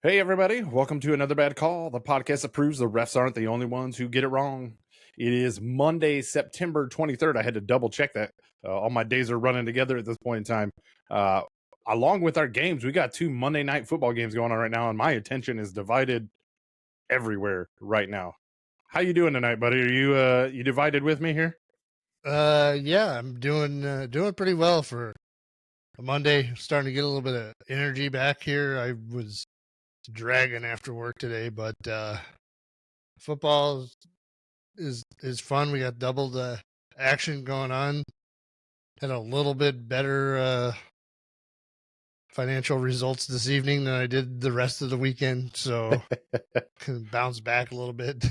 Hey, everybody. Welcome to Another Bad Call, the podcast that proves the refs aren't the only ones who get it wrong. It is Monday, September 23rd. I had to double check that. All my days are running together at this point in time. Along with our games, we got two Monday night football games going on right now, and my attention is divided everywhere right now. How you doing tonight, buddy? Are you divided with me here? Yeah, I'm doing pretty well for a Monday. Starting to get a little bit of energy back here. I was dragging after work today, but football is fun. We got double the action going on. Had a little bit better financial results this evening than I did the rest of the weekend, so can bounce back a little bit.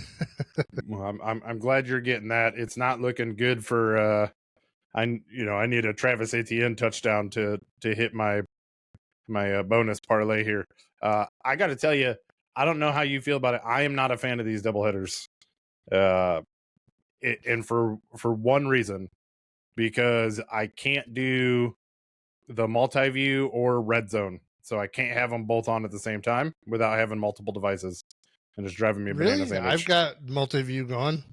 Well, I'm glad you're getting that. It's not looking good for I need a Travis Etienne touchdown to hit my bonus parlay here. I got to tell you, I don't know how you feel about it. I am not a fan of these doubleheaders, and for one reason, because I can't do the multi-view or red zone, so I can't have them both on at the same time without having multiple devices, and it's driving me a banana Really? sandwich. I've got multi-view going.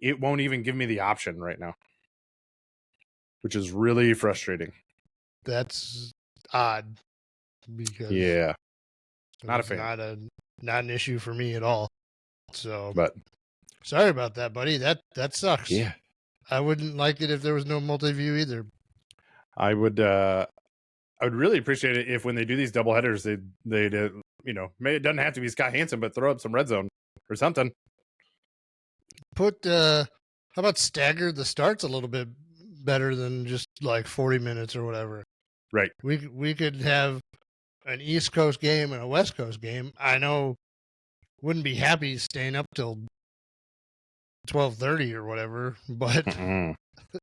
It won't even give me the option right now, which is really frustrating. That's odd because Yeah, not a fan. Not an issue for me at all. So, But sorry about that, buddy. That sucks. yeah, I wouldn't like it if there was no multi-view either. I would really appreciate it if when they do these double headers, they'd it doesn't have to be Scott Hansen, but throw up some red zone or something. Put how about stagger the starts a little bit better than just like 40 minutes or whatever. Right. We could have an East Coast game and a West Coast game. I know wouldn't be happy staying up till 12:30 or whatever, but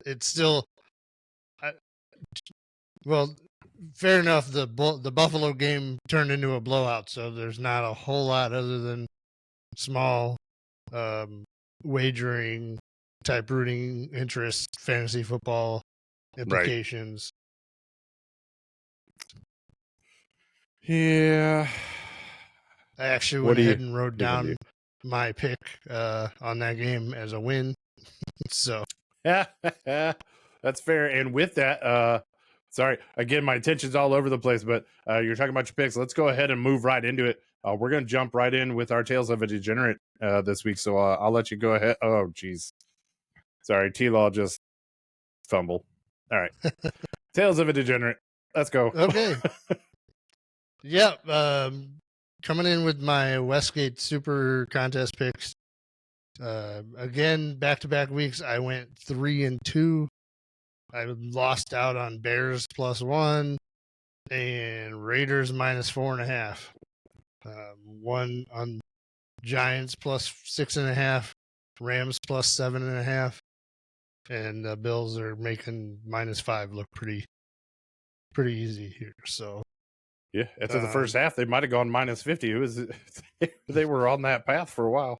it's still well, fair enough. The Buffalo game turned into a blowout, so there's not a whole lot other than small wagering type rooting interest fantasy football implications. Right. Yeah. I actually went ahead and wrote down my pick on that game as a win. So that's fair. And with that, sorry, again, my attention's all over the place, but you're talking about your picks. Let's go ahead and move right into it. We're going to jump right in with our Tales of a Degenerate this week. So I'll let you go ahead. Oh, geez. Sorry, T-Law just fumble. All right. Tales of a Degenerate. Let's go. Okay. Yep. Coming in with my Westgate SuperContest picks. Again, back-to-back weeks, I went 3-2. I lost out on Bears +1 and Raiders -4.5. One on Giants +6.5, Rams +7.5, and the Bills are making -5 look pretty easy here. So yeah, after the first half, they might have gone -50. It was they were on that path for a while.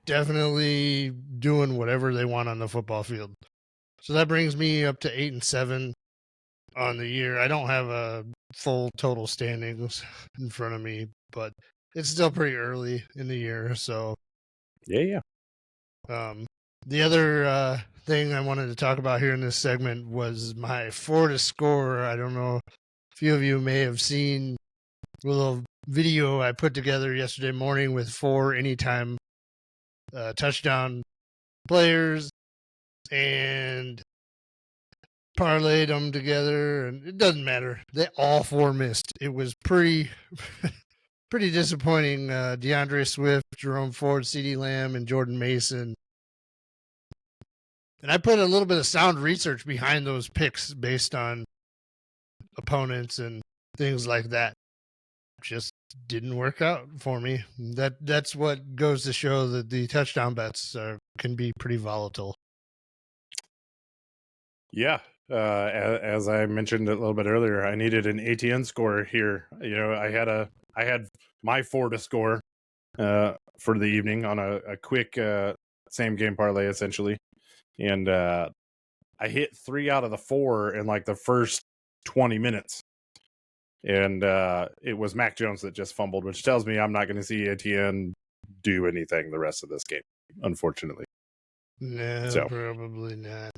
Definitely doing whatever they want on the football field. So that brings me up to 8-7 on the year. I don't have a full total standings in front of me, but it's still pretty early in the year. So yeah. The other thing I wanted to talk about here in this segment was my 4 to score. I don't know, a few of you may have seen a little video I put together yesterday morning with 4 anytime touchdown players and parlayed them together, and it doesn't matter. They all 4 missed. It was pretty disappointing. DeAndre Swift, Jerome Ford, CeeDee Lamb, and Jordan Mason. And I put a little bit of sound research behind those picks based on opponents and things like that. Just didn't work out for me. That's what goes to show that the touchdown bets can be pretty volatile. Yeah. As I mentioned a little bit earlier, I needed an ATN score here. I had my 4 to score for the evening on a quick same game parlay essentially, and I hit 3 out of the 4 in like the first 20 minutes, and it was Mac Jones that just fumbled, which tells me I'm not going to see Etienne do anything the rest of this game, unfortunately. No, So, probably not.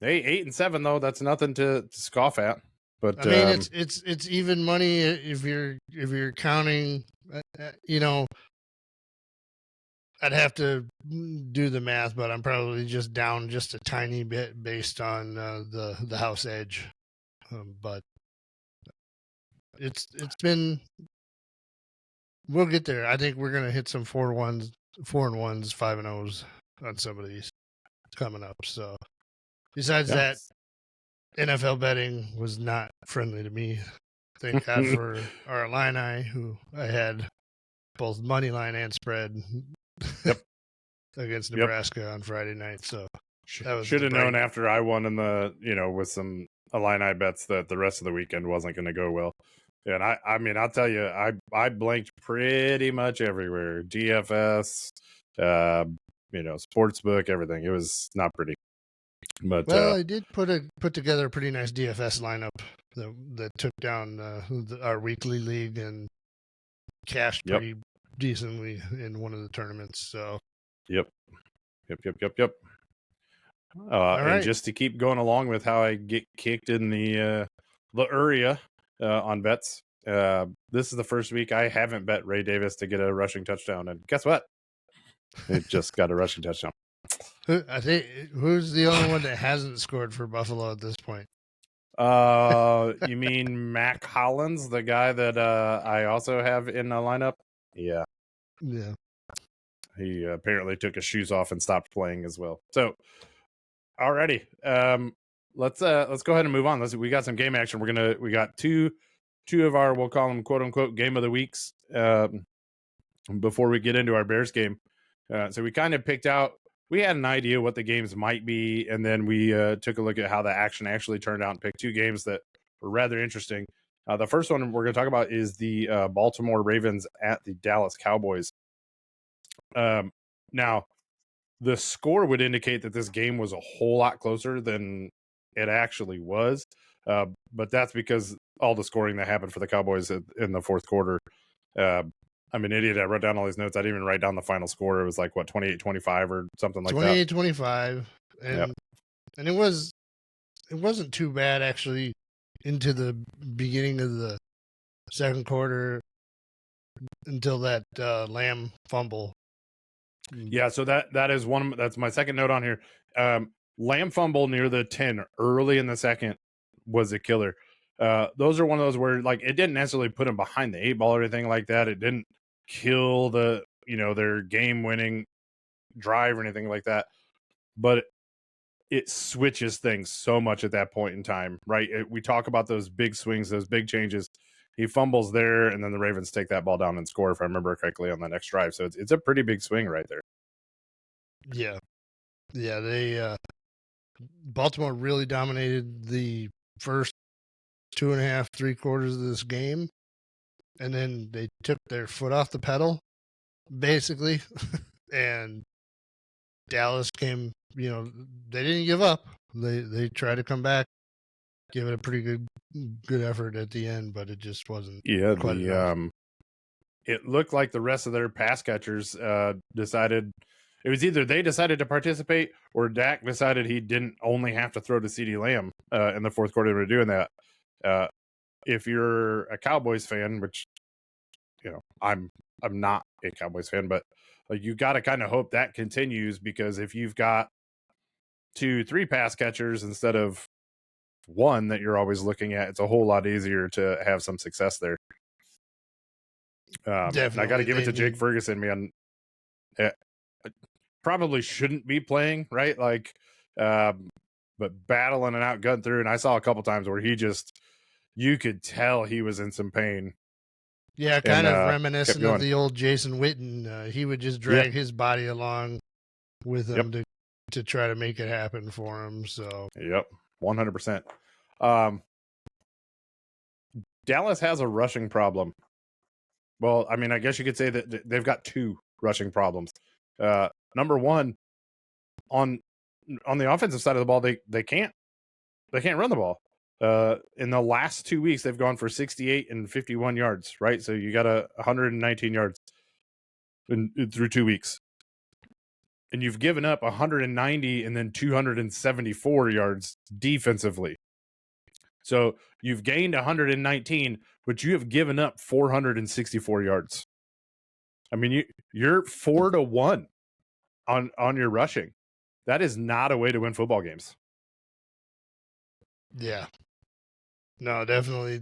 hey, 8-7 though, that's nothing to scoff at. But I mean, it's even money if you're counting. You know, I'd have to do the math, but I'm probably just down just a tiny bit based on the house edge. But it's been. We'll get there. I think we're gonna hit some 4-1s, 4-1s, 5-0s on some of these coming up. So besides that, NFL betting was not friendly to me. Thank God for our Illini, who I had both money line and spread against Nebraska on Friday night. So should have known after I won in the with some Illini bets that the rest of the weekend wasn't going to go well. And I mean, I'll tell you, I blanked pretty much everywhere. DFS, sportsbook, everything. It was not pretty. But I did put together a pretty nice DFS lineup that took down our weekly league and cashed pretty decently in one of the tournaments. So Yep. All right. And just to keep going along with how I get kicked in the area on bets, this is the first week I haven't bet Ray Davis to get a rushing touchdown, and guess what? It just got a rushing touchdown. I think who's the only one that hasn't scored for Buffalo at this point? You mean Mac Hollins, the guy that I also have in the lineup? Yeah. He apparently took his shoes off and stopped playing as well. So, alrighty, let's go ahead and move on. We got some game action. We got two of our, we'll call them quote unquote game of the weeks before we get into our Bears game. So we kind of picked out. We had an idea what the games might be, and then we took a look at how the action actually turned out and picked two games that were rather interesting. The first one we're going to talk about is the Baltimore Ravens at the Dallas Cowboys. Now, the score would indicate that this game was a whole lot closer than it actually was, but that's because all the scoring that happened for the Cowboys in the fourth quarter. I'm an idiot. I wrote down all these notes. I didn't even write down the final score. It was like, what, 28-25 or something like that? 28-25. And it wasn't too bad, actually, into the beginning of the second quarter until that Lamb fumble. Yeah, so that is one. That's my second note on here. Lamb fumble near the 10 early in the second was a killer. Those are one of those where, like, it didn't necessarily put them behind the 8 ball or anything like that. It didn't kill their game winning drive or anything like that, but it switches things so much at that point in time, right? We talk about those big swings, those big changes. He fumbles there, and then the Ravens take that ball down and score, if I remember correctly, on the next drive. So it's a pretty big swing right there. Yeah, they Baltimore really dominated the first 2.5, 3 quarters of this game, and then they took their foot off the pedal, basically, and Dallas came. They didn't give up. They tried to come back, give it a pretty good effort at the end, but it just wasn't. Yeah, quite enough. It looked like the rest of their pass catchers decided. It was either they decided to participate or Dak decided he didn't only have to throw to CeeDee Lamb in the fourth quarter. They were doing that. If you're a Cowboys fan, which I'm not a Cowboys fan, but you got to kind of hope that continues, because if you've got 2-3 pass catchers instead of one that you're always looking at, it's a whole lot easier to have some success there. Definitely. I got to give it to Jake Ferguson, man. Probably shouldn't be playing, right? Like, but battling and outgun through. And I saw a couple times where you could tell he was in some pain. Yeah, kind of reminiscent of the old Jason Witten. He would just drag his body along with him to try to make it happen for him. So 100%. Dallas has a rushing problem. Well, I mean, I guess you could say that they've got 2 rushing problems. Number one, on the offensive side of the ball, they can't run the ball. In the last 2 weeks, they've gone for 68 and 51 yards, right? So you got 119 yards through 2 weeks. And you've given up 190 and then 274 yards defensively. So you've gained 119, but you have given up 464 yards. I mean, you're 4-1 on your rushing. That is not a way to win football games. Yeah. No, definitely.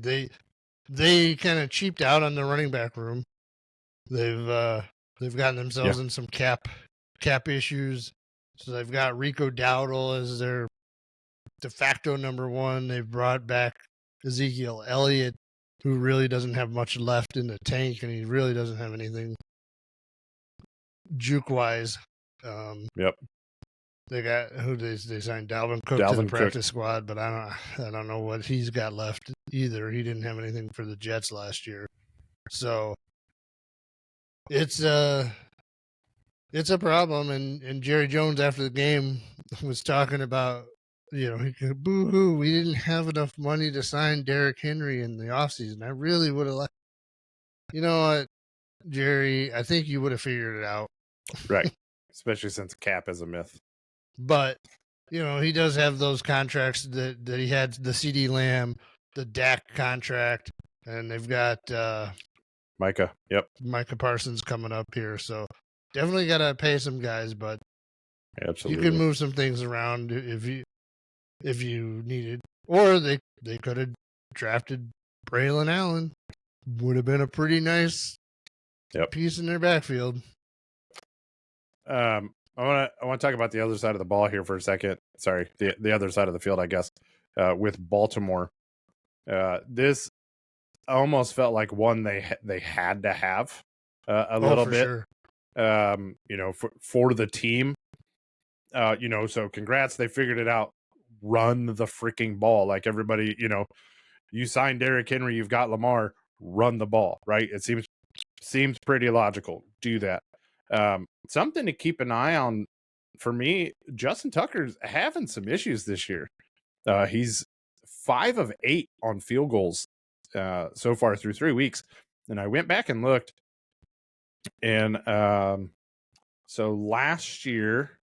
They kind of cheaped out on the running back room. They've gotten themselves in some cap issues. So they've got Rico Dowdle as their de facto number one. They've brought back Ezekiel Elliott, who really doesn't have much left in the tank, and he really doesn't have anything juke wise. Yep. They got they signed Dalvin Cook to the practice squad, but I don't know what he's got left either. He didn't have anything for the Jets last year, so it's a problem. And Jerry Jones after the game was talking about, he could, boo-hoo, we didn't have enough money to sign Derrick Henry in the offseason. I really would have liked. You know what, Jerry? I think you would have figured it out, right? Especially since cap is a myth. But, he does have those contracts that he had, the CD Lamb, the Dak contract, and they've got Micah. Yep. Micah Parsons coming up here. So definitely got to pay some guys, but absolutely you can move some things around if you needed. Or they could have drafted Braylon Allen. Would have been a pretty nice piece in their backfield. I want to talk about the other side of the ball here for a second. Sorry, the other side of the field, I guess, with Baltimore. This almost felt like one they had to have a little bit. Sure. For the team. So congrats, they figured it out. Run the freaking ball, like everybody. You signed Derrick Henry, you've got Lamar. Run the ball, right? It seems pretty logical. Do that. Something to keep an eye on for me, Justin Tucker's having some issues this year. He's 5 of 8 on field goals so far through 3 weeks. And I went back and looked. And so last year,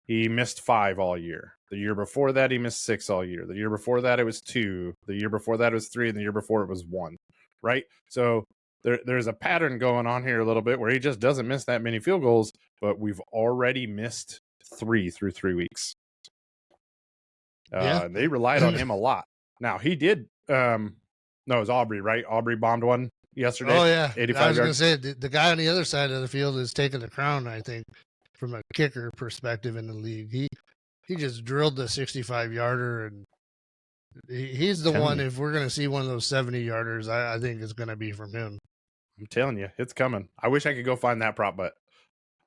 he missed 5 all year. The year before that, he missed 6 all year. The year before that, it was 2. The year before that, it was 3. And the year before, it was 1. Right? So there's a pattern going on here a little bit where he just doesn't miss that many field goals, but we've already missed 3 through 3 weeks. They relied on him a lot. Now he did. No, it was Aubrey, right? Aubrey bombed one yesterday. Oh yeah, 85 I was going to yards. say the guy on the other side of the field is taking the crown. I think from a kicker perspective in the league, he just drilled the 65-yarder, and he's the one. If we're going to see one of those 70-yarders, I think it's going to be from him. I'm telling you, it's coming. I wish I could go find that prop bet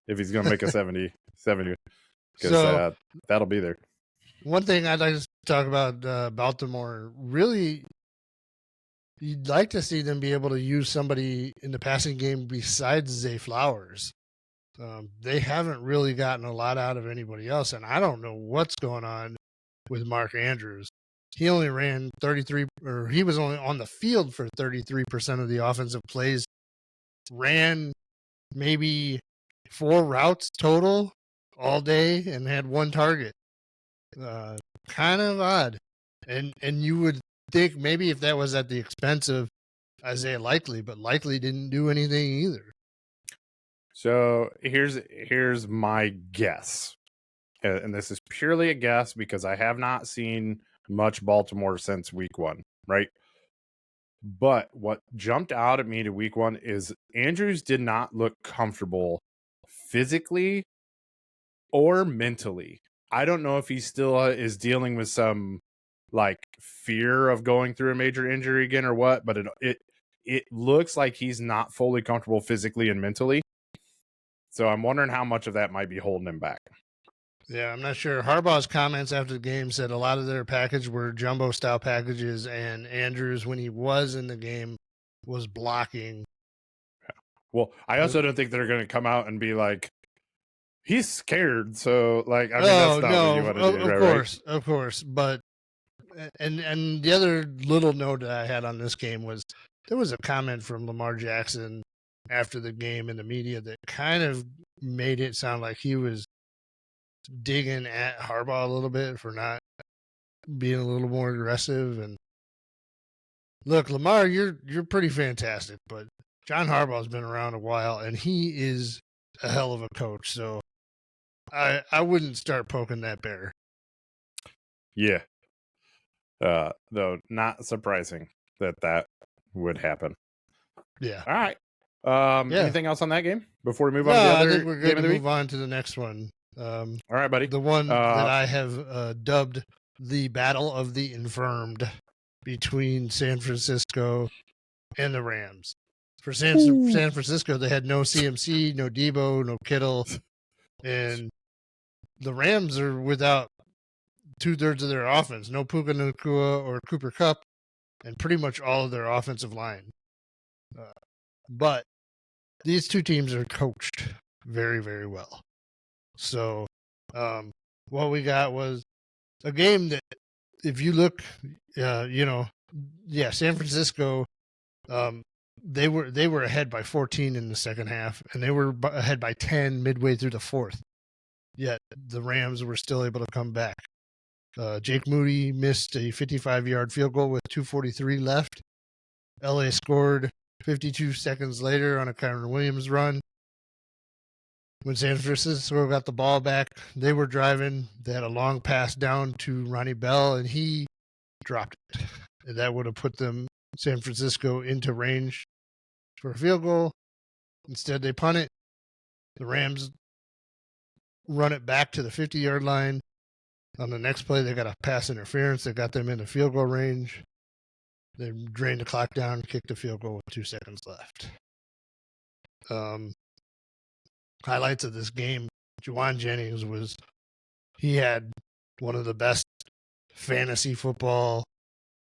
if he's going to make a 70, because that'll be there. One thing I'd like to talk about Baltimore, really, you'd like to see them be able to use somebody in the passing game besides Zay Flowers. They haven't really gotten a lot out of anybody else, and I don't know what's going on with Mark Andrews. He only ran 33, or he was only on the field for 33% of the offensive plays. Ran maybe 4 routes total all day and had 1 target. Kind of odd. And you would think maybe if that was at the expense of Isaiah Likely, but Likely didn't do anything either. So here's my guess. And this is purely a guess because I have not seen much Baltimore since week 1, right? But what jumped out at me to week 1 is Andrews did not look comfortable physically or mentally. I don't know if he still is dealing with some like fear of going through a major injury again or what, but it looks like he's not fully comfortable physically and mentally. So I'm wondering how much of that might be holding him back. Yeah, I'm not sure. Harbaugh's comments after the game said a lot of their package were jumbo-style packages, and Andrews, when he was in the game, was blocking. Well, I also don't think they're going to come out and be like, he's scared. So, like, I mean, that's not what you want to do. Of course. But And the other little note that I had on this game was there was a comment from Lamar Jackson after the game in the media that kind of made it sound like he was digging at Harbaugh a little bit for not being a little more aggressive. And look, Lamar, you're pretty fantastic, but John Harbaugh's been around a while, and he is a hell of a coach. So I wouldn't start poking that bear. Yeah. Though not surprising that would happen. Yeah. All right. Yeah. Anything else on that game before we move on to the I other think we're game good of to the move week? on to the next one. All right, buddy. The one that I have dubbed the Battle of the Infirmed between San Francisco and the Rams. For San Francisco, they had no CMC, no Debo, no Kittle, and the Rams are without 2/3 of their offense. No Puka Nacua or Cooper Kupp, and pretty much all of their offensive line. But these two teams are coached very, very well. So what we got was a game that, if you look, San Francisco, they were ahead by 14 in the second half, and they were ahead by 10 midway through the fourth. Yet the Rams were still able to come back. Jake Moody missed a 55-yard field goal with 2:43 left. LA scored 52 seconds later on a Kyron Williams run. When San Francisco got the ball back, they were driving. They had a long pass down to Ronnie Bell, and he dropped it. And that would have put San Francisco, into range for a field goal. Instead, they punt it. The Rams run it back to the 50-yard line. On the next play, they got a pass interference that got them into field goal range. They drained the clock down, kicked the field goal with 2 seconds left. Highlights of this game, Juwan Jennings he had one of the best fantasy football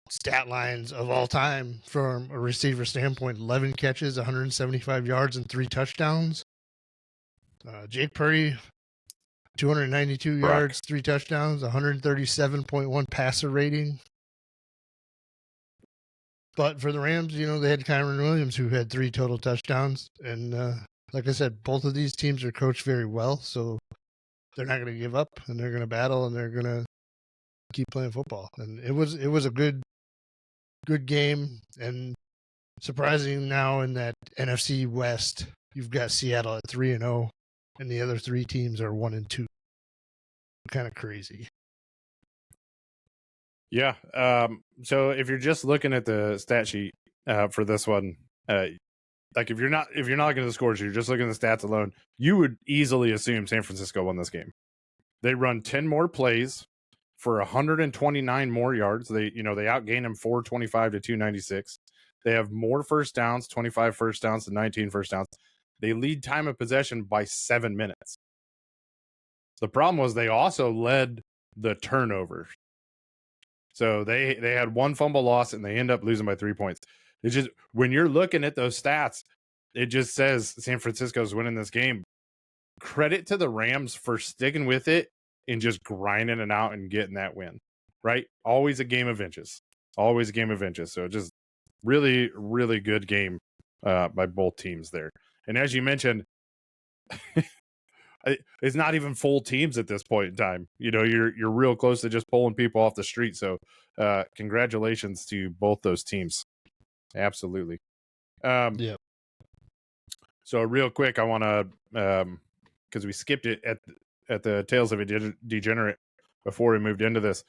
stat lines of all time from a receiver standpoint. 11 catches, 175 yards, and 3 touchdowns. Jake Purdy, 292 yards, 3 touchdowns, 137.1 passer rating. But for the Rams, they had Kyron Williams, who had 3 total touchdowns. And like I said, both of these teams are coached very well, so they're not going to give up, and they're going to battle, and they're going to keep playing football. And it was a good game. And surprising, now in that NFC West, you've got Seattle at 3-0, and the other 3 teams are 1-2. Kind of crazy. Yeah. So if you're just looking at the stat sheet for this one, like if you're not looking at the scores, you're just looking at the stats alone, you would easily assume San Francisco won this game. They run 10 more plays for 129 more yards. They outgained them 425 to 296. They have more first downs, 25 first downs to 19 first downs. They lead time of possession by 7 minutes. The problem was they also led the turnovers. So they had 1 fumble loss, and they end up losing by 3 points. It's just, when you're looking at those stats, it just says San Francisco's winning this game. Credit to the Rams for sticking with it and just grinding it out and getting that win, right? Always a game of inches. Always a game of inches. So just really, really good game by both teams there. And as you mentioned, it's not even full teams at this point in time. You're real close to just pulling people off the street. So congratulations to both those teams. Absolutely. Yeah. So real quick, I want to, because we skipped it at the Tales of a Degenerate before we moved into this.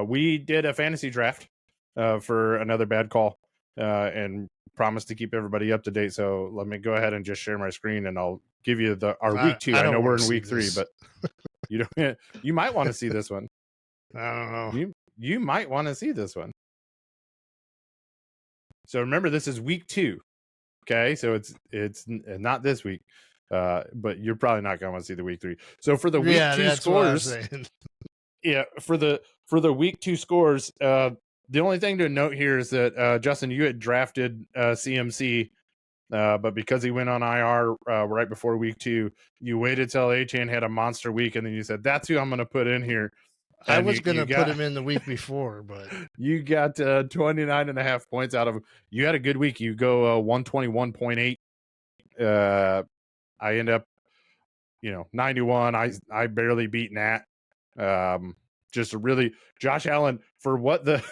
We did a fantasy draft for Another Bad Call and promised to keep everybody up to date. So let me go ahead and just share my screen, and I'll give you our week 2. I know we're in week 3, but you might want to see this one. I don't know. You might want to see this one. So remember, this is week 2. Okay, so it's not this week, but you're probably not going to want to see the week 3. So for the week 2 scores, yeah, for the week 2 scores, the only thing to note here is that Justin, you had drafted CMC, but because he went on IR right before week 2, you waited till Achane had a monster week, and then you said, that's who I'm going to put in here. I And was going to put got him in the week before, but you got 29.5 points out of him. You had a good week. You go 121.8. I end up 91. I barely beat Nat. Just really Josh Allen for what the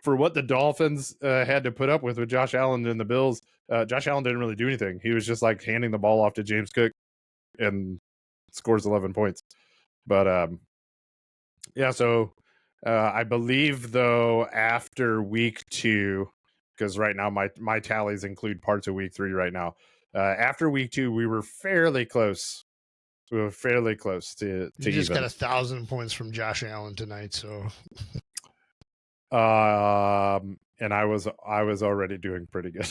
for what the Dolphins had to put up with Josh Allen and the Bills. Josh Allen didn't really do anything. He was just like handing the ball off to James Cook and scores 11 points. But yeah, so I believe though after week 2, because right now my tallies include parts of week 3 right now. After week 2, we were fairly close. We were fairly close to you just even. got 1,000 points from Josh Allen tonight. So And I was already doing pretty good.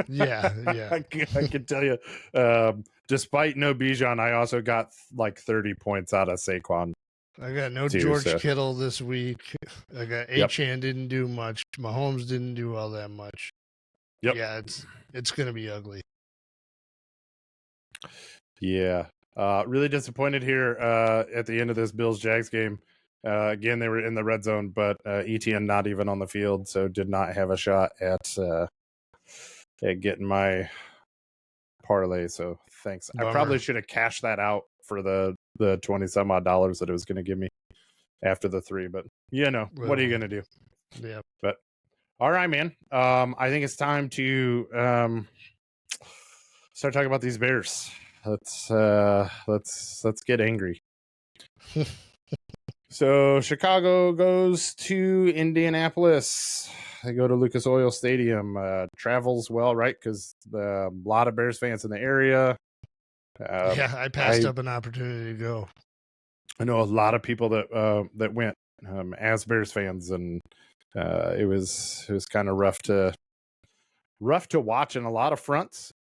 yeah. I can tell you. Despite no Bijan, I also got like 30 points out of Saquon. I got no too, George so. Kittle this week. I got Yep. Achane didn't do much. Mahomes didn't do all that much. Yep. Yeah, it's gonna be ugly. Yeah. Really disappointed here at the end of this Bills-Jags game. Again, they were in the red zone, but ETN not even on the field, so did not have a shot at getting my parlay. So thanks. Bummer. I probably should have cashed that out for the 20 some odd dollars that it was going to give me after the 3. But what are you going to do? Yeah. But all right, man. I think it's time to start talking about these Bears. Let's get angry. So Chicago goes to Indianapolis. They go to Lucas Oil Stadium. Travels well, right? Because a lot of Bears fans in the area. Yeah, I passed up an opportunity to go. I know a lot of people that went as Bears fans, and it was kind of rough to watch in a lot of fronts.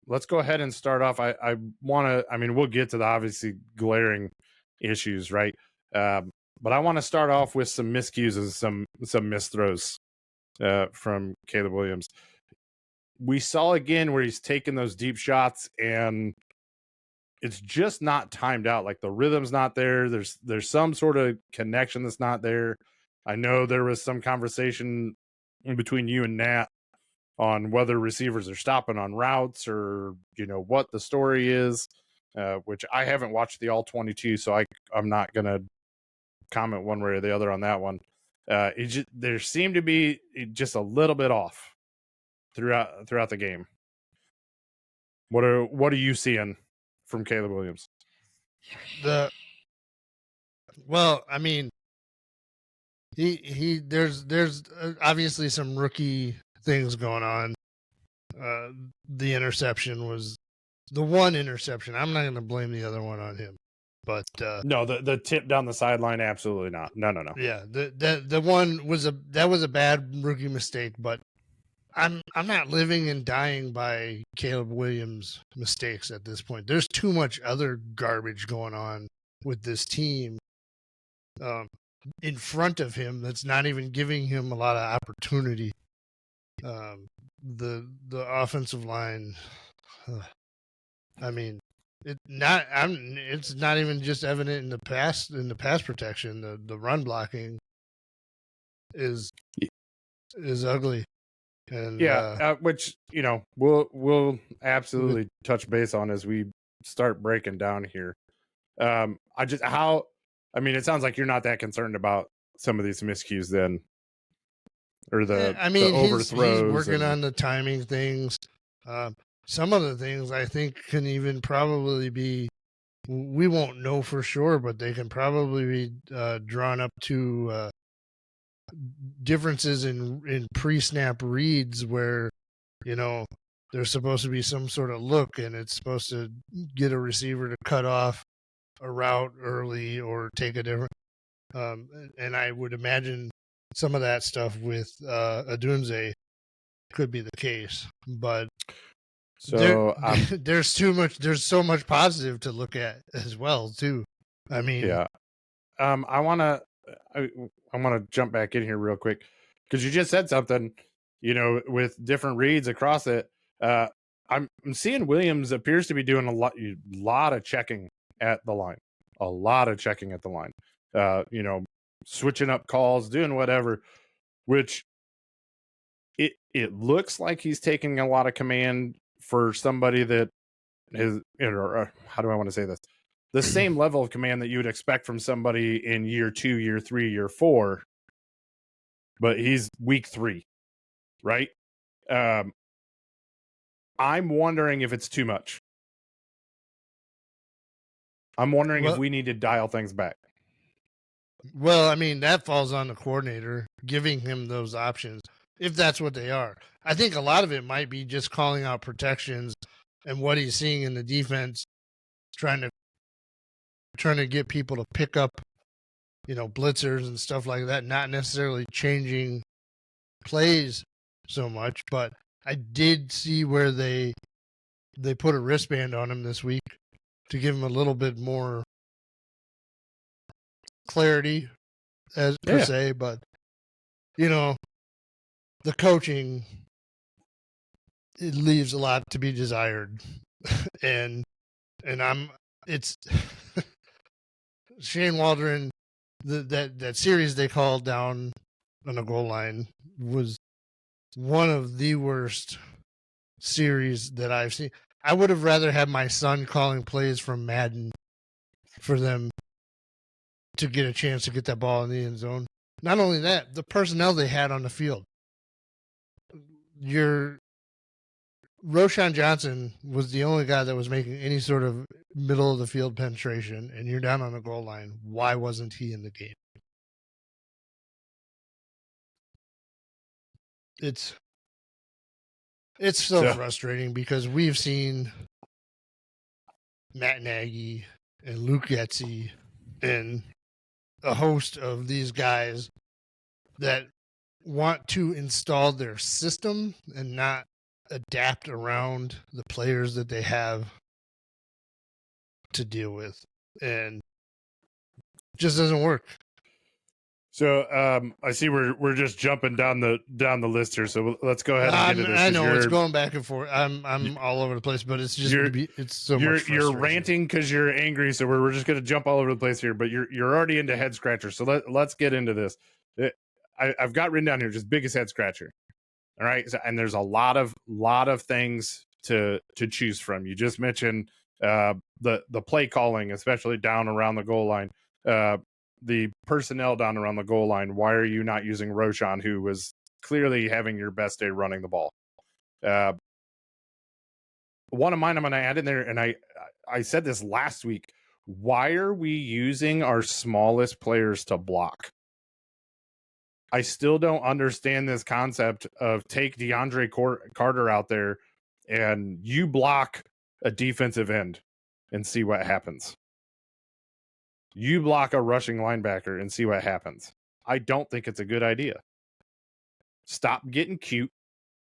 Let's go ahead and start off. I want to. I mean, we'll get to the obviously glaring issues, right? But I want to start off with some miscues and some missed throws from Caleb Williams. We saw again where he's taking those deep shots and it's just not timed out. Like the rhythm's not there. There's some sort of connection that's not there. I know there was some conversation in between you and Nat on whether receivers are stopping on routes or what the story is, which I haven't watched the all 22, so I'm not gonna comment one way or the other on that one. There seemed to be just a little bit off throughout the game. What are you seeing from Caleb Williams? Well, I mean, there's obviously some rookie things going on. The interception was the one interception. I'm not going to blame the other one on him, but no, the tip down the sideline, absolutely not. No. Yeah, the one was a bad rookie mistake, but I'm not living and dying by Caleb Williams' mistakes at this point. There's too much other garbage going on with this team in front of him that's not even giving him a lot of opportunity. The offensive line, I mean, it's not even just evident in the pass protection. The run blocking is ugly. And which we'll absolutely touch base on as we start breaking down here. It sounds like you're not that concerned about some of these miscues then, or the overthrows. He's working on the timing things. Some of the things I think can even probably be, we won't know for sure, but they can probably be drawn up to differences in pre-snap reads where there's supposed to be some sort of look and it's supposed to get a receiver to cut off a route early or take a different and I would imagine some of that stuff with Adunze could be the case, but so there's so much positive to look at as well too. I mean, yeah. I want to jump back in here real quick because you just said something, with different reads across it. I'm seeing Williams appears to be doing a lot of checking at the line, switching up calls, doing whatever, which it looks like he's taking a lot of command for somebody that is, how do I want to say this? The same level of command that you would expect from somebody in year 2, year 3, year 4, but he's week 3, right? I'm wondering if it's too much. I'm wondering if we need to dial things back. Well, I mean, that falls on the coordinator, giving him those options, if that's what they are. I think a lot of it might be just calling out protections and what he's seeing in the defense, trying to get people to pick up, blitzers and stuff like that, not necessarily changing plays so much. But I did see where they put a wristband on him this week to give him a little bit more clarity per se, but the coaching, it leaves a lot to be desired. and it's Shane Waldron, that series they called down on the goal line was one of the worst series that I've seen. I would have rather had my son calling plays from Madden for them to get a chance to get that ball in the end zone. Not only that, the personnel they had on the field. Your Roshan Johnson was the only guy that was making any sort of middle of the field penetration, and you're down on the goal line. Why wasn't he in the game? It's so frustrating because we've seen Matt Nagy and Luke Getsy and a host of these guys that want to install their system and not adapt around the players that they have to deal with, and just doesn't work. So I see we're just jumping down the list here. So let's go ahead and get into this. I know it's going back and forth. I'm all over the place, but it's just it's so much. You're ranting because you're angry. So we're just going to jump all over the place here. But you're already into head scratchers. So let's get into this. I've got written down here just biggest head scratcher. All right, and there's a lot of things to choose from. You just mentioned the play calling, especially down around the goal line. The personnel down around the goal line. Why are you not using Roshan, who was clearly having your best day running the ball? One of mine I'm going to add in there, and I said this last week. Why are we using our smallest players to block? I still don't understand this concept of take DeAndre Carter out there and you block a defensive end and see what happens. You block a rushing linebacker and see what happens. I don't think it's a good idea. Stop getting cute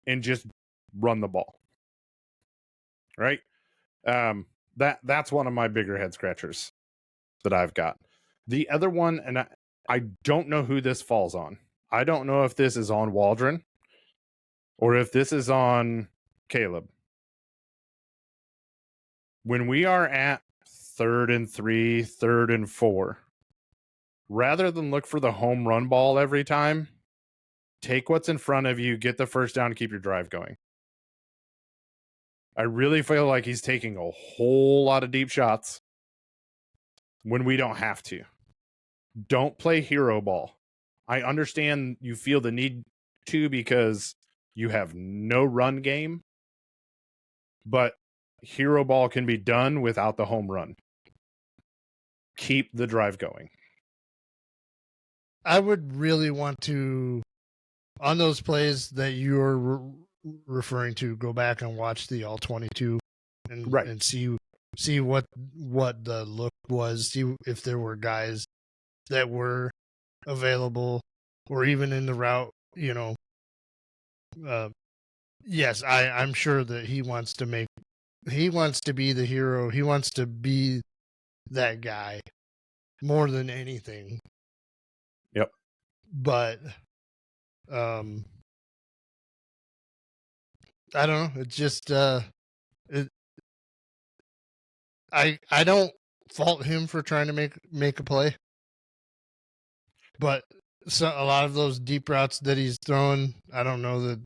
and just run the ball. Right? That's one of my bigger head scratchers that I've got. The other one, and I don't know who this falls on. I don't know if this is on Waldron or if this is on Caleb. When we are at 3rd and 3, 3rd and 4, rather than look for the home run ball every time, take what's in front of you, get the first down, keep your drive going. I really feel like he's taking a whole lot of deep shots when we don't have to. Don't play hero ball. I understand you feel the need to because you have no run game, but hero ball can be done without the home run. Keep the drive going. I would really want to, on those plays that you're referring to, go back and watch the all 22 and see what the look was, see if there were guys that were available or even in the route, yes, I'm sure that he wants to be the hero. He wants to be that guy more than anything. Yep. But I don't know. It's just I don't fault him for trying to make a play. But a lot of those deep routes that he's throwing, I don't know that,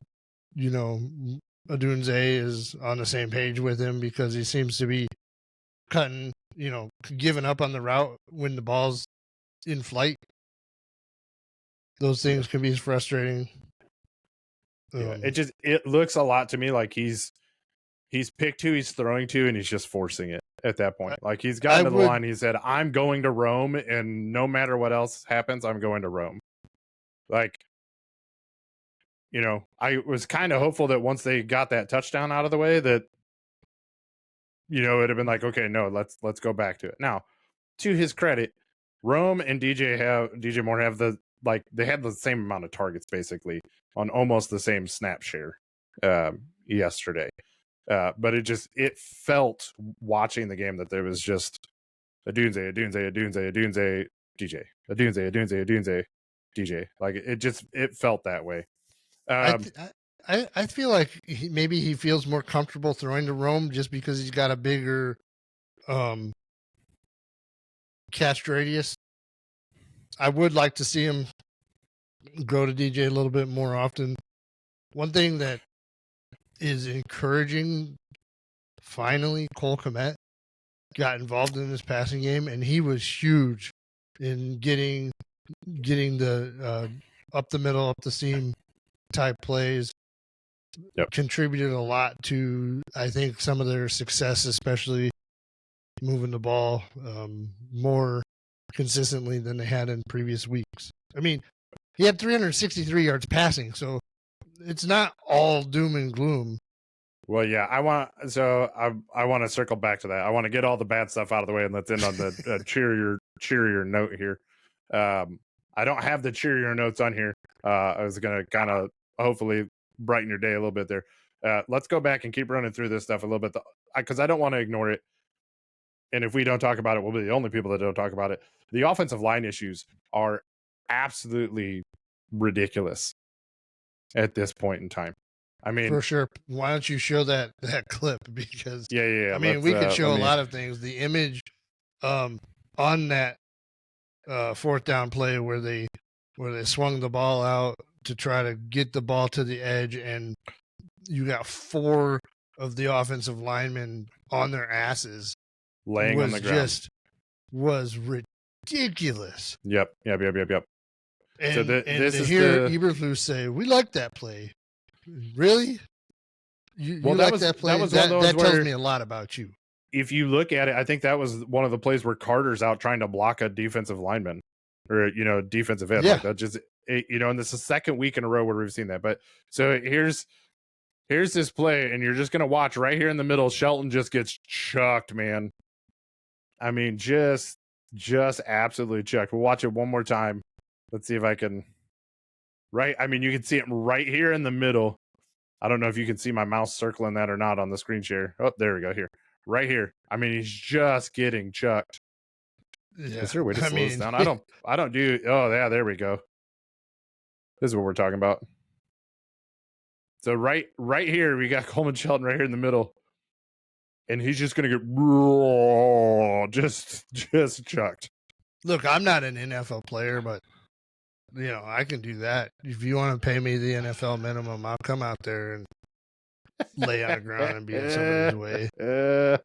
Odunze is on the same page with him, because he seems to be cutting, giving up on the route when the ball's in flight. Those things can be frustrating. Yeah, it looks a lot to me like he's picked who he's throwing to, and he's just forcing it at that point. Like, he's gotten to the line, he said, I'm going to Rome, and no matter what else happens, I'm going to Rome. Like, I was kind of hopeful that once they got that touchdown out of the way, that, it'd have been like, okay, no, let's go back to it. Now, to his credit, Rome and DJ Moore have they had the same amount of targets basically on almost the same snap share yesterday. But it felt, watching the game, that there was just Odunze, DJ, DJ. Like, it felt that way. I feel like maybe he feels more comfortable throwing to Rome just because he's got a bigger catch radius. I would like to see him go to DJ a little bit more often. One thing that is encouraging, finally, Cole Kmet got involved in this passing game, and he was huge in getting the up the middle, up the seam type plays. Yep. Contributed a lot to, I think, some of their success, especially moving the ball more consistently than they had in previous weeks. I mean, he had 363 yards passing, so it's not all doom and gloom. Well, yeah, I want to circle back to that. I want to get all the bad stuff out of the way, and let's end on the cheerier note here. I don't have the cheerier notes on here. I was going to kind of hopefully brighten your day a little bit there. Let's go back and keep running through this stuff a little bit, because I don't want to ignore it. And if we don't talk about it, we'll be the only people that don't talk about it. The offensive line issues are absolutely ridiculous at this point in time. I mean, for sure. Why don't you show that clip? Because yeah. I mean, we could show a lot of things. The image on that fourth down play where they swung the ball out to try to get the ball to the edge, and you got 4 of the offensive linemen on their asses, laying on the ground. Was ridiculous. Yep. And, so this is hear Eberflus say, "We like that play." Really? You like that play? That tells me a lot about you. If you look at it, I think that was one of the plays where Carter's out trying to block a defensive lineman or, defensive end. Yeah. Like that just, and this is the second week in a row where we've seen that. But so here's this play, and you're just going to watch right here in the middle. Shelton just gets chucked, man. I mean, just absolutely chucked. We'll watch it one more time. Let's see if I can. Right. I mean, you can see it right here in the middle. I don't know if you can see my mouse circling that or not on the screen share. Oh, there we go. Here. Right here. I mean, he's just getting chucked. Yeah. Is there a way to slow this down? I don't do. Oh, yeah, there we go. This is what we're talking about. So right here, we got Coleman Shelton right here in the middle. And he's just going to get just chucked. Look, I'm not an NFL player, but I can do that. If you want to pay me the NFL minimum, I'll come out there and lay on the ground and be in somebody's way.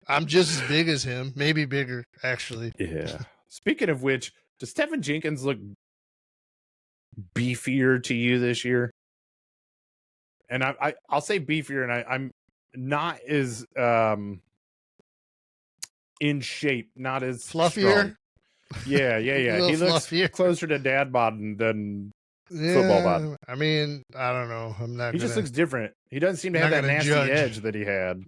I'm just as big as him, maybe bigger, actually. Yeah. Speaking of which, does Tevin Jenkins look beefier to you this year? And I'll say beefier, and I'm not as in shape, not as fluffier. Strong. Yeah. He looks fluffier. Closer to dad bod than football bod. I mean, I don't know. He just looks different. He doesn't seem to have that nasty edge that he had.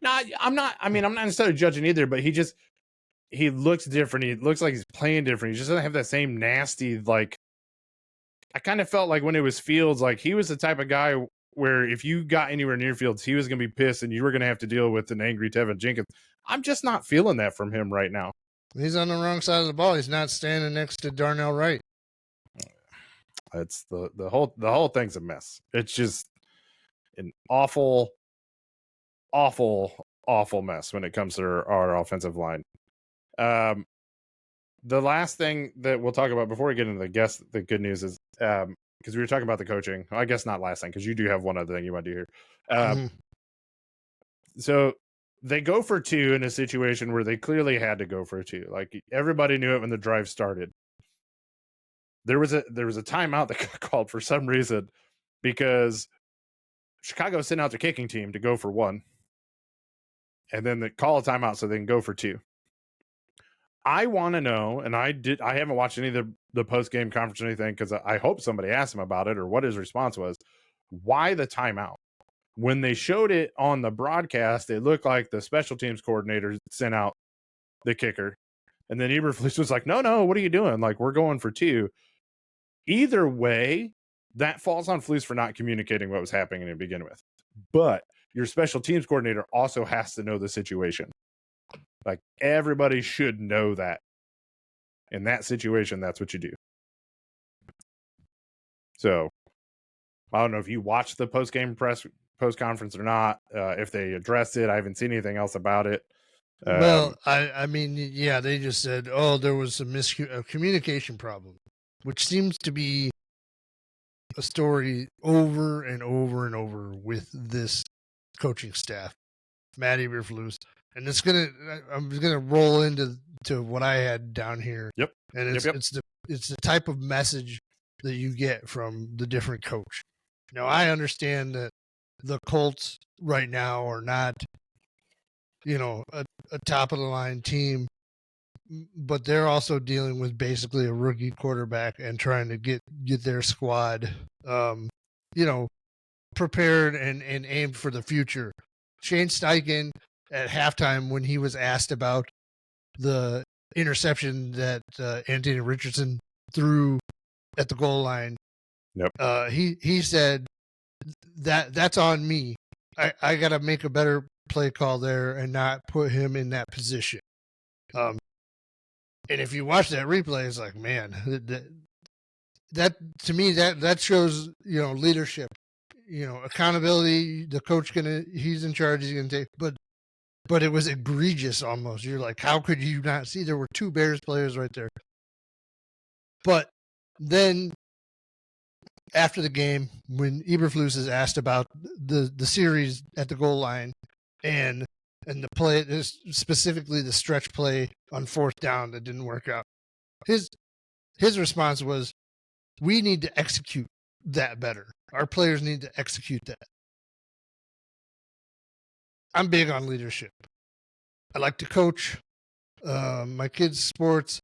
No, I'm not necessarily judging either, but he looks different. He looks like he's playing different. He just doesn't have that same nasty, like, I kind of felt like when it was Fields, like he was the type of guy where if you got anywhere near Fields, he was going to be pissed and you were going to have to deal with an angry Tevin Jenkins. I'm just not feeling that from him right now. He's on the wrong side of the ball. He's not standing next to Darnell Wright. It's the whole thing's a mess. It's just an awful mess when it comes to our offensive line. the last thing that we'll talk about before we get into the guest, the good news is because we were talking about the coaching. I guess not last thing, because you do have one other thing you want to do here. So they go for 2 in a situation where they clearly had to go for 2. Like, everybody knew it when the drive started. There was a timeout that got called for some reason, because Chicago sent out their kicking team to go for 1, and then they call a timeout so they can go for 2. I want to know, and I haven't watched any of the post-game conference or anything, because I hope somebody asked him about it or what his response was. Why the timeout? When they showed it on the broadcast, it looked like the special teams coordinator sent out the kicker. And then Eberflus was like, no, what are you doing? Like, we're going for 2. Either way, that falls on Flus for not communicating what was happening to begin with. But your special teams coordinator also has to know the situation. Like, everybody should know that. In that situation, that's what you do. So, I don't know if you watched the post-game post conference or not, if they addressed it. I haven't seen anything else about it. Well, I mean, yeah, they just said, oh, there was some communication problem, which seems to be a story over and over and over with this coaching staff, Matt Eberflus, and I'm gonna roll into what I had down here. Yep. And it's the type of message that you get from the different coach. Now, I understand that the Colts right now are not, a top of the line team, but they're also dealing with basically a rookie quarterback and trying to get their squad, prepared and aimed for the future. Shane Steichen at halftime, when he was asked about the interception that Anthony Richardson threw at the goal line, he said that's on me. I got to make a better play call there and not put him in that position. And if you watch that replay, it's like, man, that to me that shows leadership, accountability. The coach he's in charge. He's gonna take, but it was egregious almost. You're like, how could you not see? There were 2 Bears players right there. But then after the game, when Eberflus is asked about the series at the goal line and the play, specifically the stretch play on 4th down that didn't work out, his response was, we need to execute that better. Our players need to execute that. I'm big on leadership. I like to coach my kids' sports.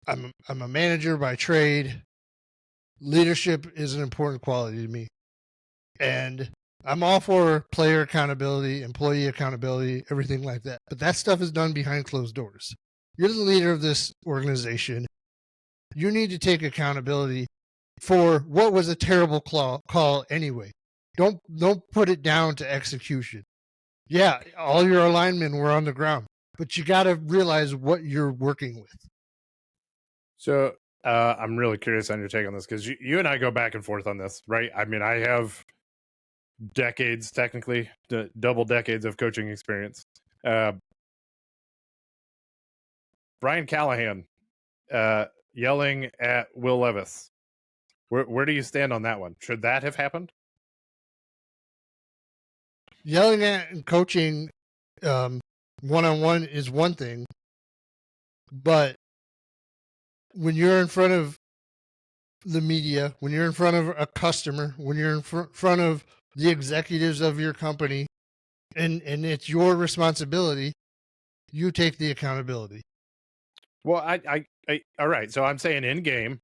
I'm a manager by trade. Leadership is an important quality to me. And I'm all for player accountability, employee accountability, everything like that. But that stuff is done behind closed doors. You're the leader of this organization. You need to take accountability for what was a terrible call anyway. Don't put it down to execution. Yeah, all your linemen were on the ground, but you got to realize what you're working with. So I'm really curious on your take on this, because you and I go back and forth on this, right? I mean, I have decades, technically, double decades of coaching experience. Brian Callahan yelling at Will Levis. Where do you stand on that one? Should that have happened? Yelling at and coaching one-on-one is one thing, but when you're in front of the media, when you're in front of a customer, when you're in front of the executives of your company, and it's your responsibility, you take the accountability. Well, I all right. So I'm saying in game,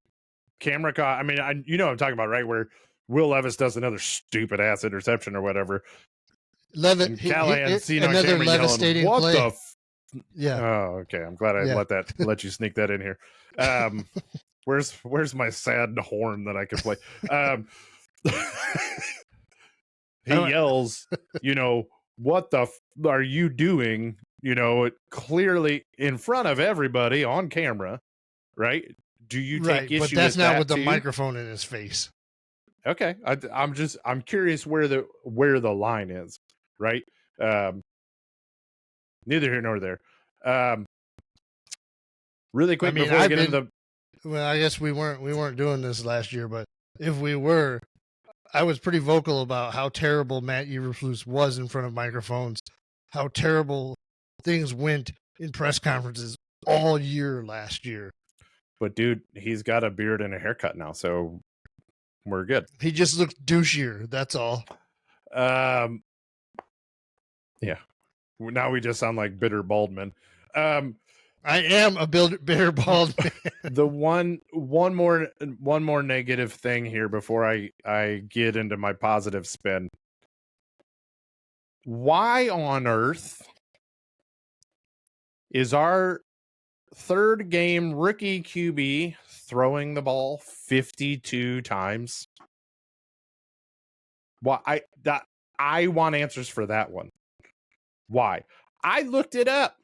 camera caught. I mean, what I'm talking about, right? Where Will Levis does another stupid ass interception or whatever. Callahan seen on camera yelling, "What play. Yeah. Oh, okay. I'm glad I let you sneak that in here. Where's my sad horn that I can play? He yells, what the are you doing? Clearly in front of everybody on camera, right? Do you take issue? But that's not with the too? microphone in his face. Okay, I'm curious where the line is, right? Neither here nor there. Really quick before we get into the. Well, I guess we weren't doing this last year, but if we were, I was pretty vocal about how terrible Matt Eberflus was in front of microphones, how terrible things went in press conferences all year last year. But dude, he's got a beard and a haircut now, so we're good. He just looks douchier. That's all. Yeah. Now we just sound like bitter bald men. I am a bitter bald man. The one more negative thing here before I get into my positive spin. Why on earth is our third game rookie QB throwing the ball 52 times? Why? I want answers for that one. Why? I looked it up.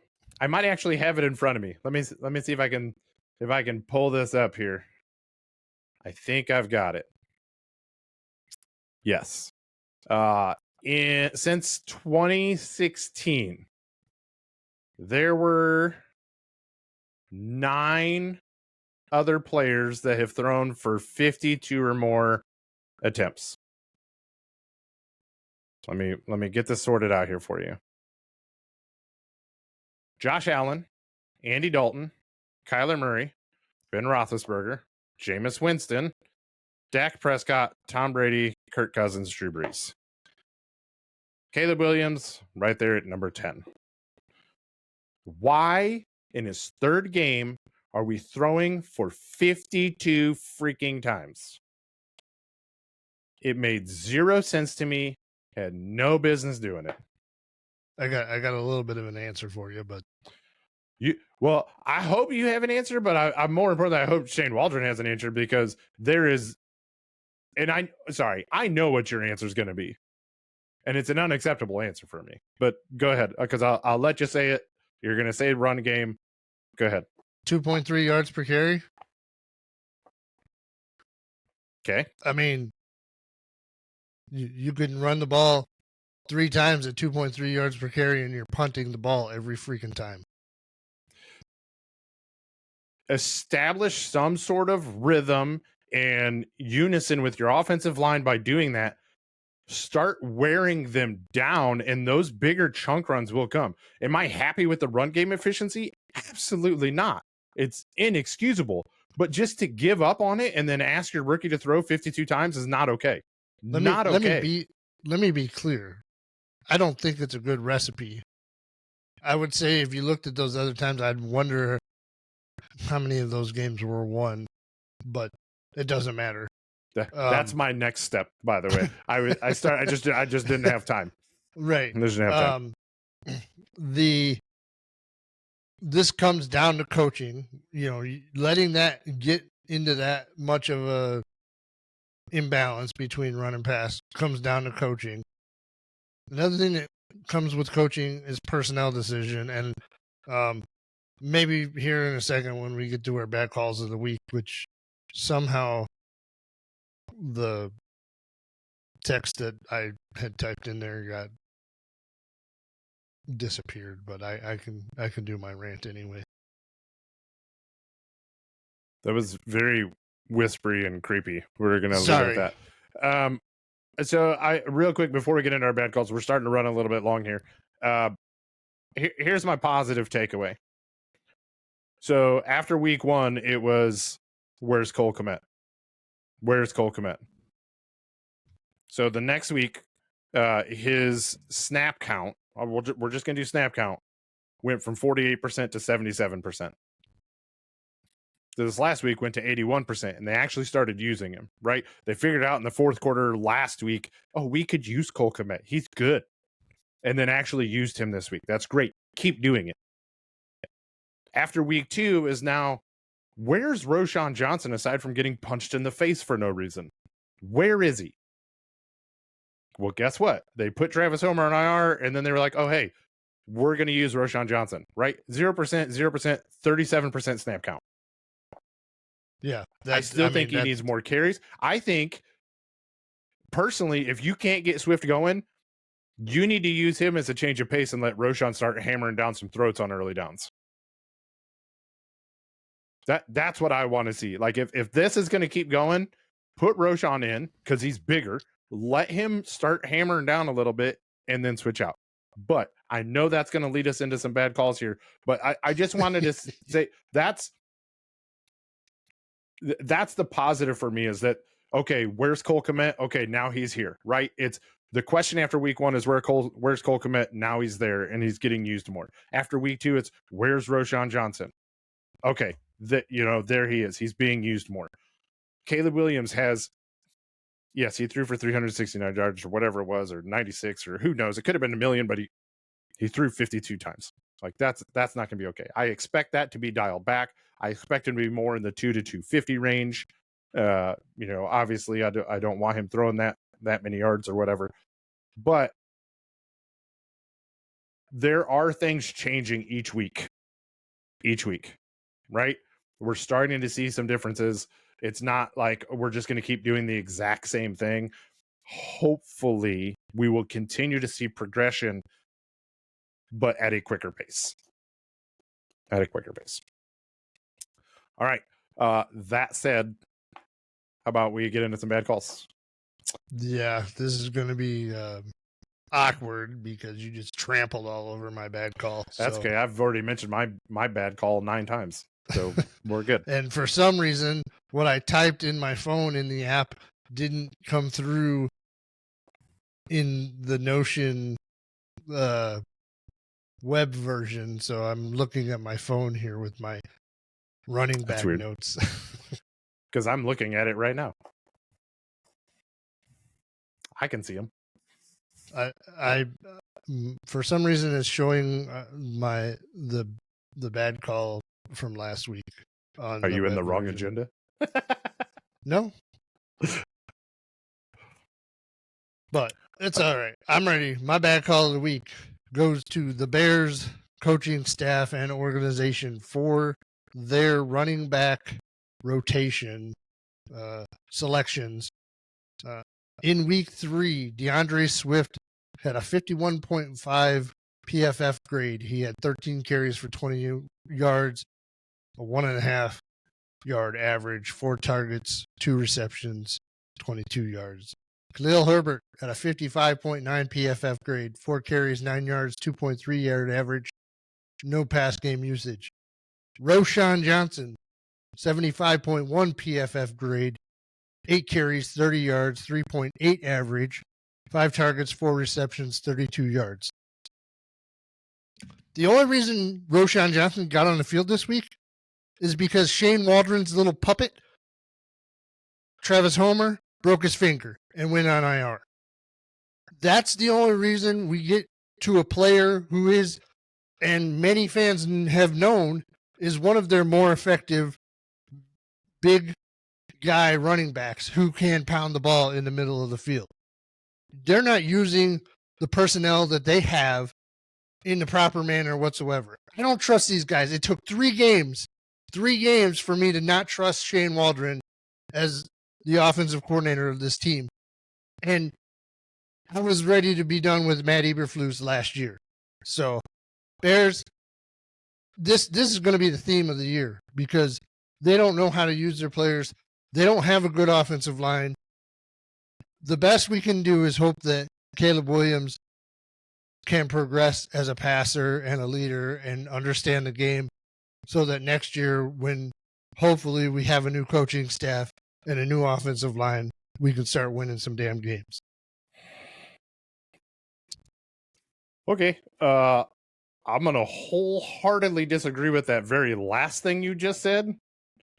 I might actually have it in front of me. Let me see if I can pull this up here. I think I've got it. Yes. Since 2016, there were 9 other players that have thrown for 52 or more attempts. Let me get this sorted out here for you. Josh Allen, Andy Dalton, Kyler Murray, Ben Roethlisberger, Jameis Winston, Dak Prescott, Tom Brady, Kirk Cousins, Drew Brees. Caleb Williams, right there at number 10. Why, in his third game, are we throwing for 52 freaking times? It made 0 sense to me. Had no business doing it. I got a little bit of an answer for you, but well, I hope you have an answer, but I'm more importantly, I hope Shane Waldron has an answer, because there is, and I know what your answer is going to be, and it's an unacceptable answer for me. But go ahead, because I'll let you say it. You're going to say run game. Go ahead. 2.3 yards per carry. Okay. I mean, you can run the ball 3 times at 2.3 yards per carry, and you're punting the ball every freaking time. Establish some sort of rhythm and unison with your offensive line by doing that. Start wearing them down, and those bigger chunk runs will come. Am I happy with the run game efficiency? Absolutely not. It's inexcusable. But just to give up on it and then ask your rookie to throw 52 times is not okay. Let me be clear. I don't think it's a good recipe. I would say if you looked at those other times, I'd wonder how many of those games were won, but it doesn't matter. That's my next step, by the way. I just didn't have time. Right. I just didn't have time. This comes down to coaching. Letting that get into that much of a imbalance between run and pass comes down to coaching. Another thing that comes with coaching is personnel decision, and maybe here in a second when we get to our bad calls of the week, which somehow the text that I had typed in there got disappeared, but I can do my rant anyway. That was very whispery and creepy. We're gonna leave it at that. So real quick before we get into our bad calls, we're starting to run a little bit long here. Here's my positive takeaway. So after week 1, it was, where's Cole Kmet? Where's Cole Kmet? So the next week, his snap count, we're just going to do snap count, went from 48% to 77%. This last week went to 81%, and they actually started using him, right? They figured out in the fourth quarter last week, we could use Cole Kmet. He's good. And then actually used him this week. That's great. Keep doing it. After week 2 is now, where's Roschon Johnson aside from getting punched in the face for no reason? Where is he? Well, guess what? They put Travis Homer on IR, and then they were like, oh, hey, we're going to use Roschon Johnson, right? 0%, 37% snap count. Yeah. I still think he needs more carries. I think, personally, if you can't get Swift going, you need to use him as a change of pace and let Roschon start hammering down some throats on early downs. That's what I want to see. Like if this is going to keep going, put Roshan in because he's bigger. Let him start hammering down a little bit and then switch out. But I know that's going to lead us into some bad calls here. But I just wanted to say that's the positive for me is that, okay, where's Cole Kmet? Okay, now he's here, right? It's the question after week 1 is where's Cole Kmet? Now he's there and he's getting used more. After week 2, it's where's Roshan Johnson? Okay, there he is. He's being used more. Caleb Williams has, yes, he threw for 369 yards or whatever it was, or 96, or who knows. It could have been a million, but he threw 52 times. Like that's not going to be okay. I expect that to be dialed back. I expect him to be more in the 2 to 250 range. Obviously I don't want him throwing that many yards or whatever. But there are things changing each week, right? We're starting to see some differences. It's not like we're just going to keep doing the exact same thing. Hopefully we will continue to see progression, but at a quicker pace. All right. That said, how about we get into some bad calls? Yeah, this is going to be awkward because you just trampled all over my bad call. That's okay. I've already mentioned my bad call 9 times, so we're good. And for some reason, what I typed in my phone in the app didn't come through in the Notion web version. So I'm looking at my phone here with my running back notes. Because I'm looking at it right now. I can see them. I for some reason it's showing the bad call from last week. Are you in the wrong agenda? No. But it's all right. I'm ready. My bad call of the week goes to the Bears coaching staff and organization for their running back rotation selections. In week 3, DeAndre Swift had a 51.5 PFF grade. He had 13 carries for 20 yards, a 1.5 yard average, 4 targets, 2 receptions, 22 yards. Khalil Herbert had a 55.9 PFF grade, 4 carries, 9 yards, 2.3 yard average, no pass game usage. Roshan Johnson, 75.1 PFF grade, 8 carries, 30 yards, 3.8 average, 5 targets, 4 receptions, 32 yards. The only reason Roshan Johnson got on the field this week is because Shane Waldron's little puppet, Travis Homer, broke his finger and went on IR. That's the only reason we get to a player who is, and many fans have known, is one of their more effective big guy running backs who can pound the ball in the middle of the field. They're not using the personnel that they have in the proper manner whatsoever. I don't trust these guys. It took 3 games for me to not trust Shane Waldron as the offensive coordinator of this team. And I was ready to be done with Matt Eberflus last year. So, Bears, this is going to be the theme of the year because they don't know how to use their players. They don't have a good offensive line. The best we can do is hope that Caleb Williams can progress as a passer and a leader and understand the game so that next year when hopefully we have a new coaching staff and a new offensive line, we can start winning some damn games. Okay. I'm going to wholeheartedly disagree with that very last thing you just said.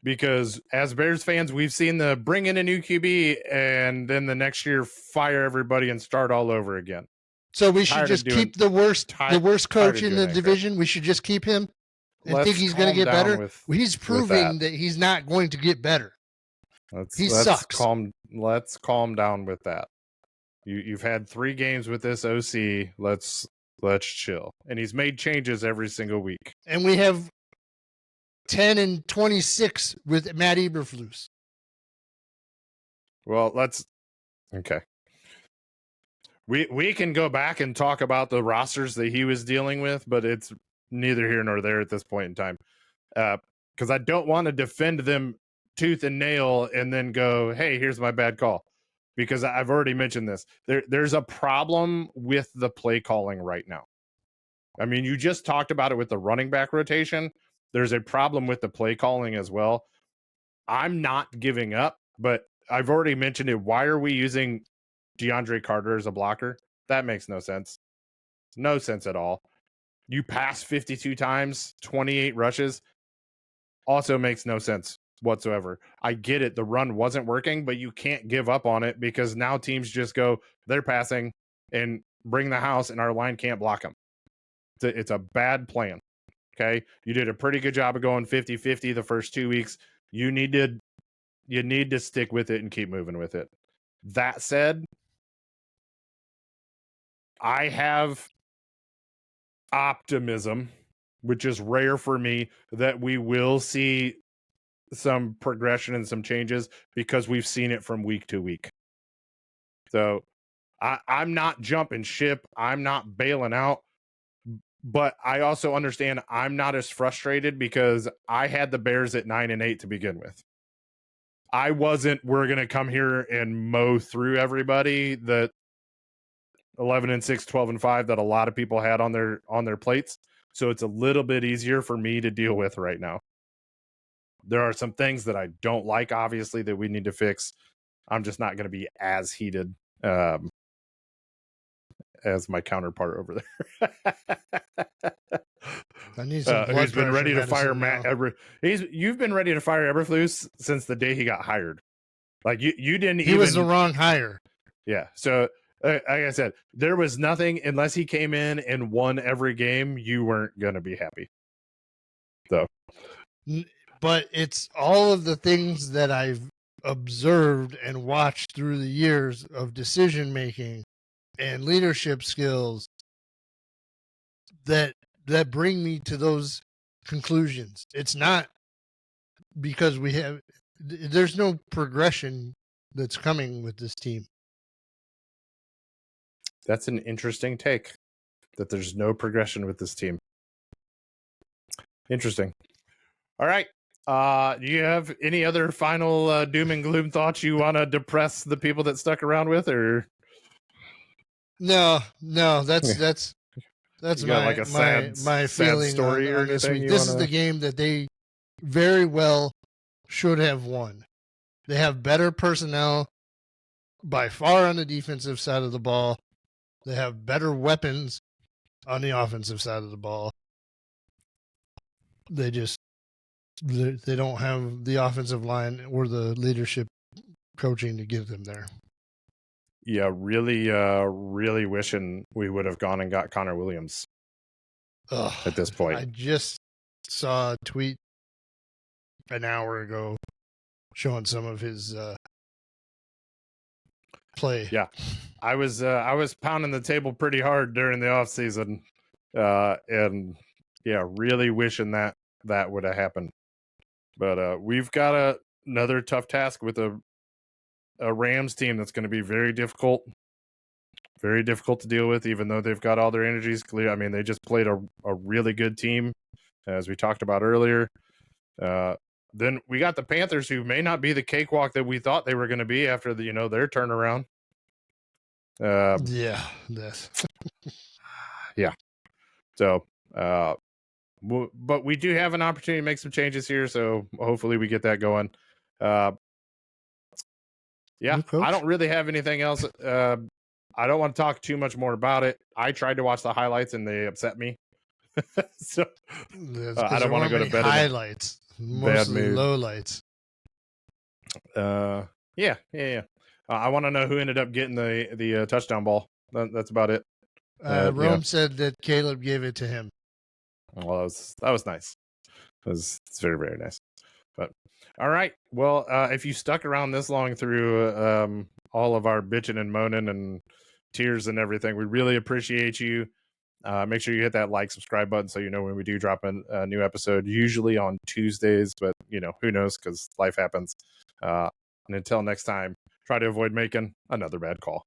Because as Bears fans, we've seen the bring in a new QB and then the next year fire everybody and start all over again. So we should just keep the worst coach in the division. We should just keep him and think he's going to get better. He's proving that he's not going to get better. He sucks. Let's calm down with that. You've had 3 games with this OC. Let's chill. And he's made changes every single week. And we have 10-26 with Matt Eberflus. Well, okay. We can go back and talk about the rosters that he was dealing with, but it's neither here nor there at this point in time. because I don't want to defend them tooth and nail and then go, hey, here's my bad call. Because I've already mentioned this. There's a problem with the play calling right now. I mean, you just talked about it with the running back rotation. There's a problem with the play calling as well. I'm not giving up, but I've already mentioned it. Why are we using DeAndre Carter as a blocker? That makes no sense. No sense at all. You pass 52 times, 28 rushes. Also makes no sense whatsoever. I get it. The run wasn't working, but you can't give up on it because now teams just go, they're passing and bring the house and our line can't block them. It's a bad plan. Okay. You did a pretty good job of going 50-50 the first 2 weeks. You need to stick with it and keep moving with it. That said, I have optimism, which is rare for me, that we will see some progression and some changes because we've seen it from week to week. So I'm not jumping ship. I'm not bailing out. But I also understand I'm not as frustrated because I had the Bears at 9-8 to begin with. I wasn't, we're going to come here and mow through everybody that 11-6, 12-5 that a lot of people had on their plates. So it's a little bit easier for me to deal with right now. There are some things that I don't like, obviously, that we need to fix. I'm just not going to be as heated as my counterpart over there. I need some blood who's been ready to fire now. Matt you've been ready to fire Eberflus since the day he got hired. Like you didn't he was the wrong hire. Yeah. So like I said, there was nothing unless he came in and won every game, you weren't going to be happy. So, but it's all of the things that I've observed and watched through the years of decision making and leadership skills that bring me to those conclusions. It's not because there's no progression that's coming with this team. That's an interesting take, that there's no progression with this team. Interesting. All right. Do you have any other final doom and gloom thoughts you want to depress the people that stuck around with, or? No, that's my like a my feeling story on this week. This is the game that they very well should have won. They have better personnel by far on the defensive side of the ball. They have better weapons on the offensive side of the ball. They don't have the offensive line or the leadership coaching to get them there. Yeah, really wishing we would have gone and got Connor Williams at this point. I just saw a tweet an hour ago showing some of his play. Yeah, I was pounding the table pretty hard during the off season, and yeah, really wishing that would have happened. But we've got another tough task with a Rams team that's going to be very difficult to deal with, even though they've got all their energies clear. I mean, they just played a really good team, as we talked about earlier. Then we got the Panthers, who may not be the cakewalk that we thought they were going to be after their turnaround. Yeah. So, but we do have an opportunity to make some changes here, so hopefully we get that going. Yeah, I don't really have anything else. I don't want to talk too much more about it. I tried to watch the highlights and they upset me. So I don't want to go to bed. Highlights, mostly lowlights. Yeah. I want to know who ended up getting the touchdown ball. That's about it. Rome said that Caleb gave it to him. Well, that was nice. It's very, very nice. But all right. Well, if you stuck around this long through all of our bitching and moaning and tears and everything, we really appreciate you. Make sure you hit that like, subscribe button so you know when we do drop a new episode, usually on Tuesdays, but who knows, because life happens. And until next time, try to avoid making another bad call.